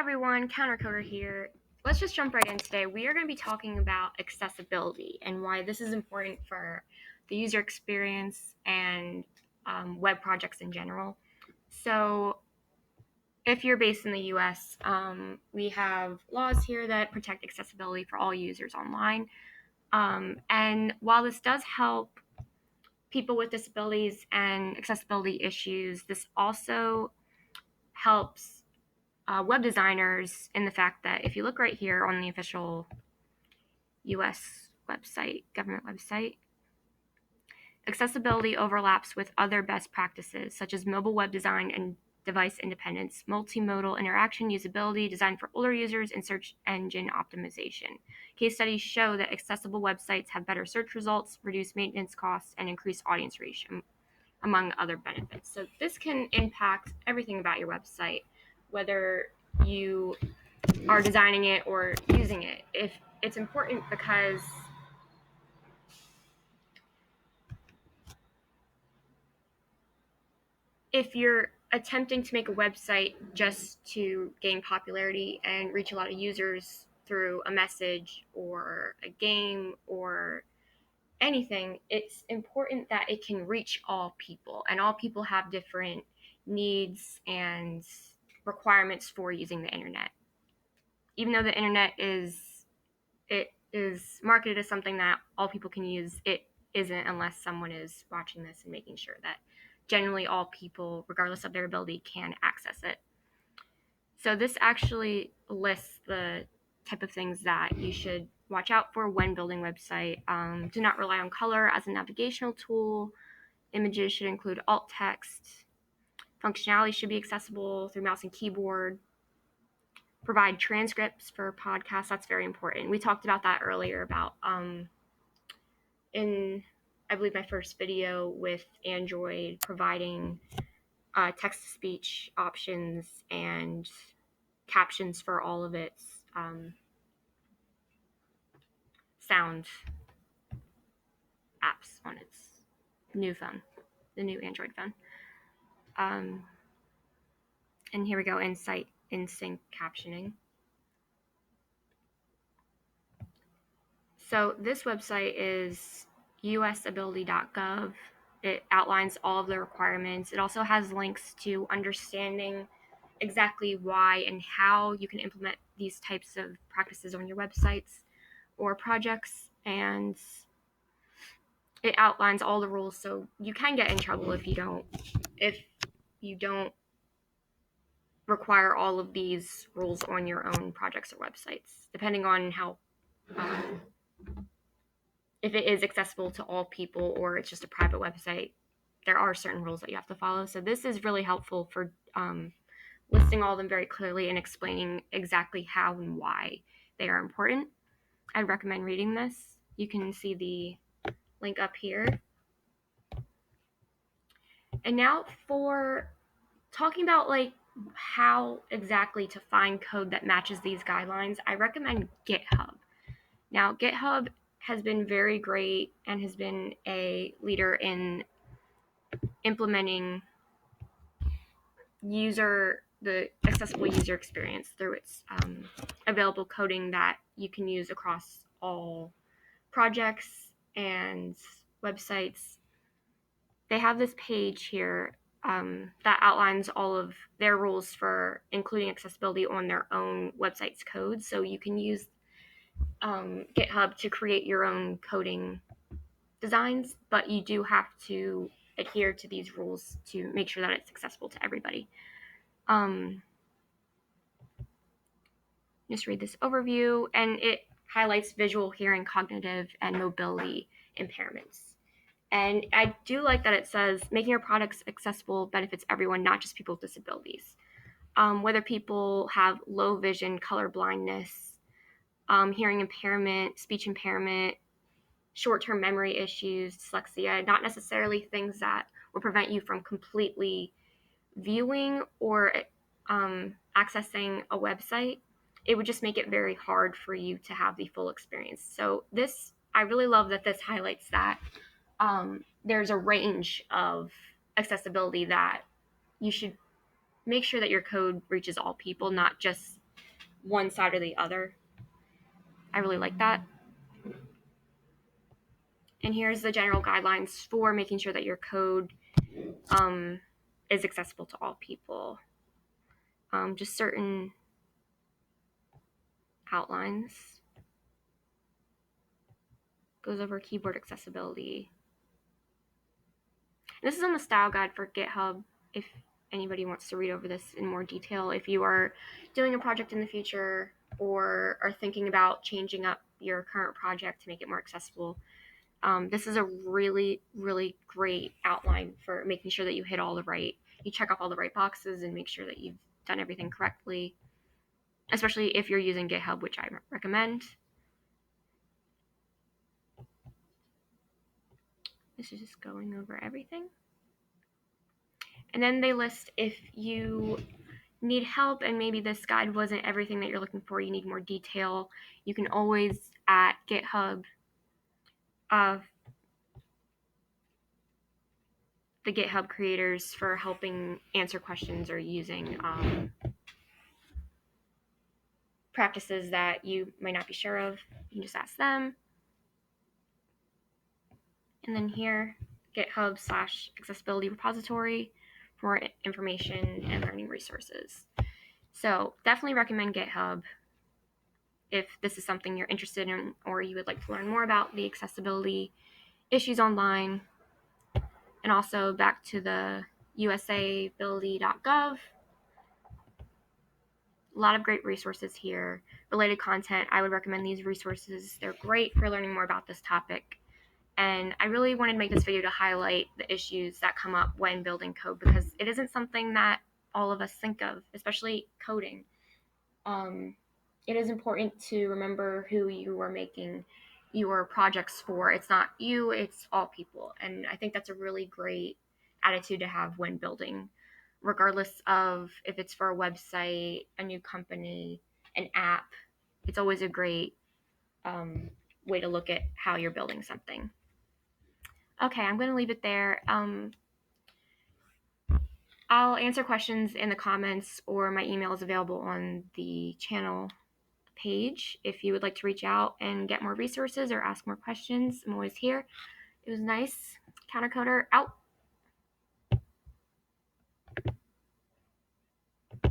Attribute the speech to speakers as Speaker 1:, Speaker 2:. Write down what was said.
Speaker 1: everyone, Countercoder here. Let's just jump right in today. We are going to be talking about accessibility and why this is important for the user experience and web projects in general. So if you're based in the US, we have laws here that protect accessibility for all users online. And while this does help people with disabilities and accessibility issues, this also helps web designers in the fact that if you look right here on the official US website, government website, accessibility overlaps with other best practices such as mobile web design and device independence, multimodal interaction, usability, design for older users, and search engine optimization. Case studies show that accessible websites have better search results, reduce maintenance costs, and increase audience reach, among other benefits. So this can impact everything about your website, whether you are designing it or using it. If it's important because if you're attempting to make a website just to gain popularity and reach a lot of users through a message or a game or anything, it's important that it can reach all people, and all people have different needs and requirements for using the internet. Even though the internet is marketed as something that all people can use, it isn't unless someone is watching this and making sure that generally all people, regardless of their ability, can access it. So this actually lists the type of things that you should watch out for when building a website. Do not rely on color as a navigational tool. Images should include alt text. Functionality should be accessible through mouse and keyboard. Provide transcripts for podcasts. That's very important. We talked about that earlier about in, I believe, my first video with Android, providing text-to-speech options and captions for all of its sound apps on its new phone, the new Android phone. And here we go, in-sync captioning. So this website is Usability.gov. It outlines all of the requirements. It also has links to understanding exactly why and how you can implement these types of practices on your websites or projects, and it outlines all the rules, so you can get in trouble if you don't require all of these rules on your own projects or websites, depending on how if it is accessible to all people or it's just a private website. There are certain rules that you have to follow. So this is really helpful for listing all of them very clearly and explaining exactly how and why they are important. I'd recommend reading this. You can see the link up here. And now for talking about how exactly to find code that matches these guidelines, I recommend GitHub. Now, GitHub has been very great and has been a leader in implementing the accessible user experience through its available coding that you can use across all projects and websites. They have this page here that outlines all of their rules for including accessibility on their own website's code. So you can use GitHub to create your own coding designs, but you do have to adhere to these rules to make sure that it's accessible to everybody. Just read this overview, and it highlights visual, hearing, cognitive, and mobility impairments. And I do like that it says making your products accessible benefits everyone, not just people with disabilities. Whether people have low vision, color blindness, hearing impairment, speech impairment, short-term memory issues, dyslexia, not necessarily things that will prevent you from completely viewing or accessing a website. It would just make it very hard for you to have the full experience. So I really love that this highlights that there's a range of accessibility that you should make sure that your code reaches all people, not just one side or the other. I really like that. And here's the general guidelines for making sure that your code is accessible to all people. Just certain outlines. Goes over keyboard accessibility. And this is on the style guide for GitHub if anybody wants to read over this in more detail. If you are doing a project in the future or are thinking about changing up your current project to make it more accessible, this is a really, really great outline for making sure that you check off all the right boxes and make sure that you've done everything correctly, especially if you're using GitHub, which I recommend. This is just going over everything. And then they list if you need help and maybe this guide wasn't everything that you're looking for, you need more detail, you can always at GitHub, the GitHub creators for helping answer questions or using practices that you might not be sure of. You can just ask them. And then here, GitHub/accessibility repository for more information and learning resources. So definitely recommend GitHub if this is something you're interested in or you would like to learn more about the accessibility issues online. And also back to the Usability.gov. A lot of great resources here. Related content, I would recommend these resources. They're great for learning more about this topic. And I really wanted to make this video to highlight the issues that come up when building code because it isn't something that all of us think of, especially coding. It is important to remember who you are making your projects for. It's not you, it's all people. And I think that's a really great attitude to have when building, regardless of if it's for a website, a new company, an app. It's always a great way to look at how you're building something. Okay, I'm going to leave it there. I'll answer questions in the comments or my email is available on the channel page if you would like to reach out and get more resources or ask more questions. I'm always here. It was nice. Countercoder out.